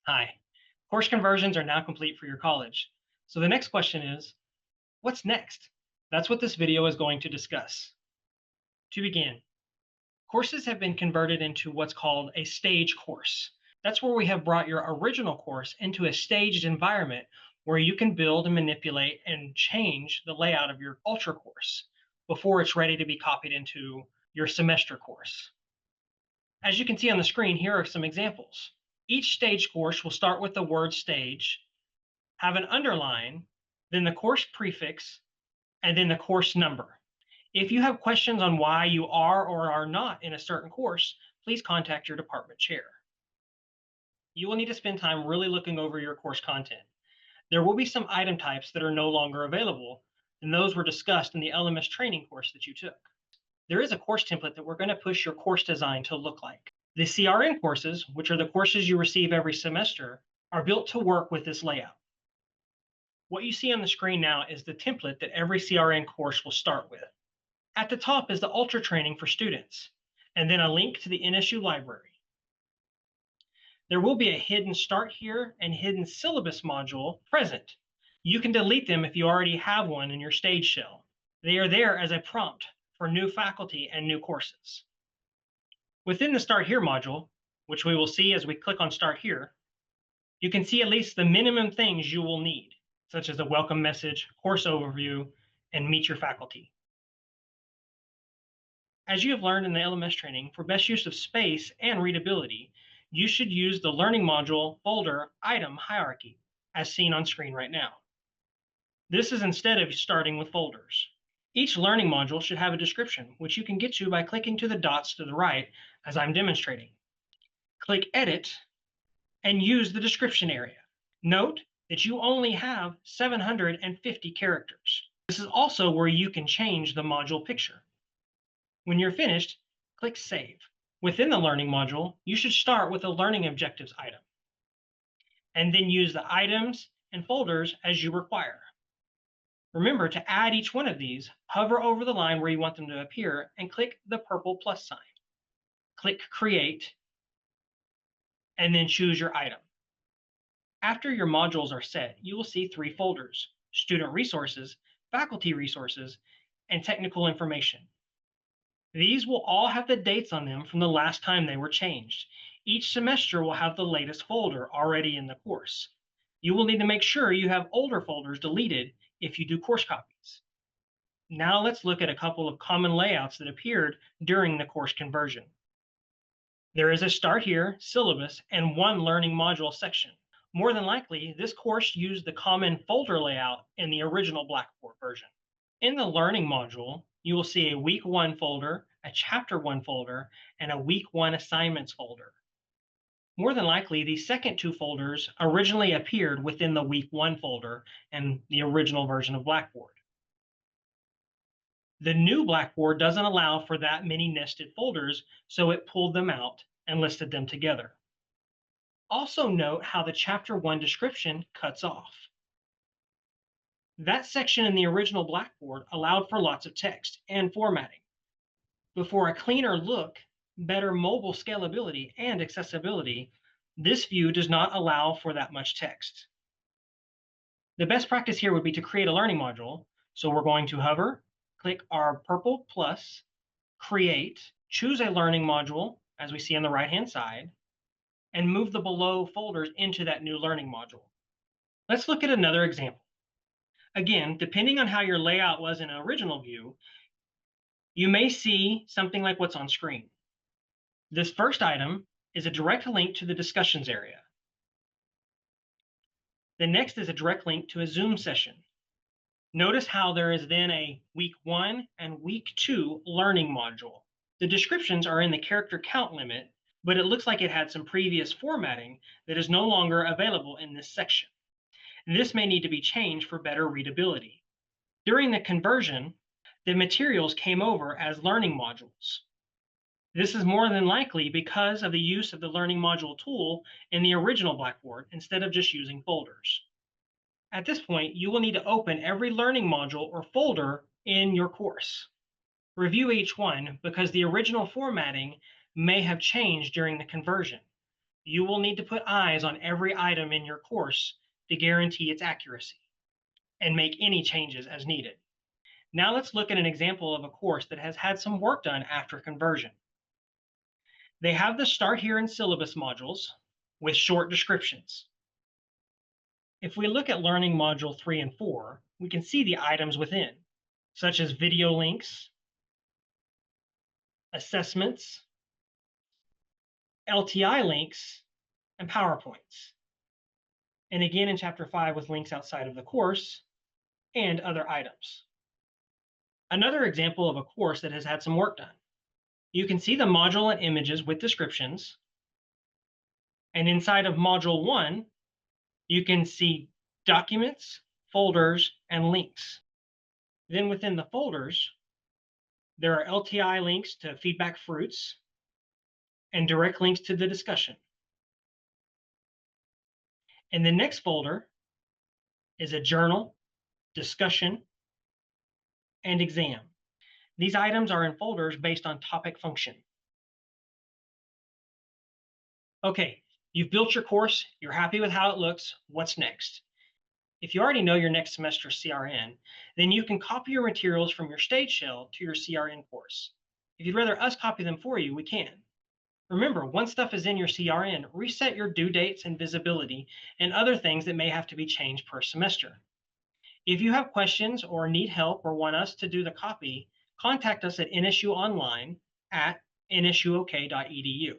Hi. Course conversions are now complete for your college. So the next question is, what's next? That's what this video is going to discuss. To begin, courses have been converted into what's called a stage course. That's where we have brought your original course into a staged environment where you can build and manipulate and change the layout of your ultra course before it's ready to be copied into your semester course. As you can see on the screen, here are some examples. Each stage course will start with the word stage, have an underline, then the course prefix, and then the course number. If you have questions on why you are or are not in a certain course, please contact your department chair. You will need to spend time really looking over your course content. There will be some item types that are no longer available, and those were discussed in the LMS training course that you took. There is a course template that we're going to push your course design to look like. The CRN courses, which are the courses you receive every semester, are built to work with this layout. What you see on the screen now is the template that every CRN course will start with. At the top is the Ultra training for students, and then a link to the NSU library. There will be a hidden start here and hidden syllabus module present. You can delete them if you already have one in your stage shell. They are there as a prompt for new faculty and new courses. Within the Start Here module, which we will see as we click on Start Here, you can see at least the minimum things you will need, such as a welcome message, course overview, and meet your faculty. As you have learned in the LMS training, for best use of space and readability, you should use the learning module folder item hierarchy, as seen on screen right now. This is instead of starting with folders. Each learning module should have a description, which you can get to by clicking to the dots to the right, as I'm demonstrating. Click Edit and use the description area. Note that you only have 750 characters. This is also where you can change the module picture. When you're finished, click Save. Within the Learning module, you should start with the Learning Objectives item, and then use the items and folders as you require. Remember to add each one of these, hover over the line where you want them to appear, and click the purple plus sign. Click Create, and then choose your item. After your modules are set, you will see three folders: Student Resources, Faculty Resources, and Technical Information. These will all have the dates on them from the last time they were changed. Each semester will have the latest folder already in the course. You will need to make sure you have older folders deleted if you do course copies. Now let's look at a couple of common layouts that appeared during the course conversion. There is a Start Here, syllabus, and one learning module section. More than likely, this course used the common folder layout in the original Blackboard version. In the Learning module, you will see a Week 1 folder, a Chapter 1 folder, and a Week 1 assignments folder. More than likely, the second two folders originally appeared within the Week 1 folder and the original version of Blackboard. The new Blackboard doesn't allow for that many nested folders, so it pulled them out and listed them together. Also note how the Chapter 1 description cuts off. That section in the original Blackboard allowed for lots of text and formatting. But for a cleaner look, better mobile scalability, and accessibility, this view does not allow for that much text. The best practice here would be to create a learning module. So we're going to hover, click our purple plus, create, choose a learning module, as we see on the right-hand side, and move the below folders into that new learning module. Let's look at another example. Again, depending on how your layout was in an original view, you may see something like what's on screen. This first item is a direct link to the discussions area. The next is a direct link to a Zoom session. Notice how there is then a Week 1 and Week 2 learning module. The descriptions are in the character count limit, but it looks like it had some previous formatting that is no longer available in this section. This may need to be changed for better readability. During the conversion, the materials came over as learning modules. This is more than likely because of the use of the learning module tool in the original Blackboard instead of just using folders. At this point, you will need to open every learning module or folder in your course. Review each one because the original formatting may have changed during the conversion. You will need to put eyes on every item in your course to guarantee its accuracy and make any changes as needed. Now let's look at an example of a course that has had some work done after conversion. They have the Start Here and Syllabus modules with short descriptions. If we look at Learning Module 3 and 4, we can see the items within, such as video links, assessments, LTI links, and PowerPoints. And again in Chapter 5 with links outside of the course and other items. Another example of a course that has had some work done. You can see the module and images with descriptions. And inside of Module 1, you can see documents, folders, and links. Then within the folders, there are LTI links to feedback fruits and direct links to the discussion. And the next folder is a journal, discussion, and exam. These items are in folders based on topic function. Okay, you've built your course, you're happy with how it looks, what's next? If you already know your next semester's CRN, then you can copy your materials from your stage shell to your CRN course. If you'd rather us copy them for you, we can. Remember, once stuff is in your CRN, reset your due dates and visibility and other things that may have to be changed per semester. If you have questions or need help or want us to do the copy, contact us at NSU Online at nsuok.edu.